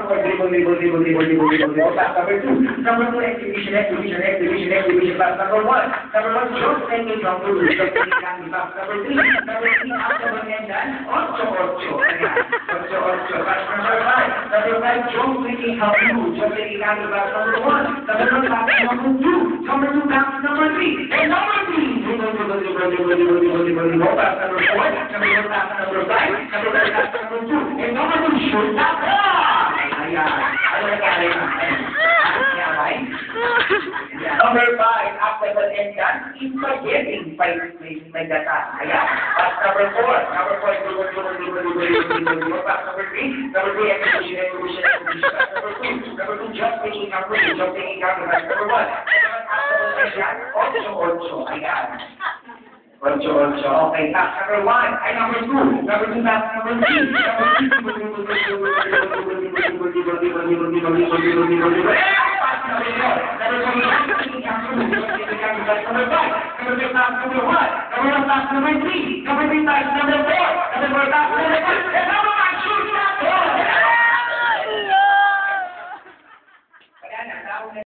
four, dribble, pass number two. Number two, exhibition, pass number one. Number one, short, second, jump to lose, pass number three. Number three, after one and done, ocho. Pass number five. Number five, jump, taking out two, jump, taking out pass number one. Number one, pass number two. Number two, pass number three. And number three, dribble, pass number four. Number one, pass number five. Number one, pass number two. And number two, shoot, pass Number five, after the end done, is forgetting by the task. Pass number four. Number four, dribble, pass number three. Number three, exhibition, pass number two. Number two, just taking out pass number one. After the end done, ocho. Okay, pass number one. Number two. Number two, pass number three. Number three, pass number four. Number four, pass number five. And number one, shoot!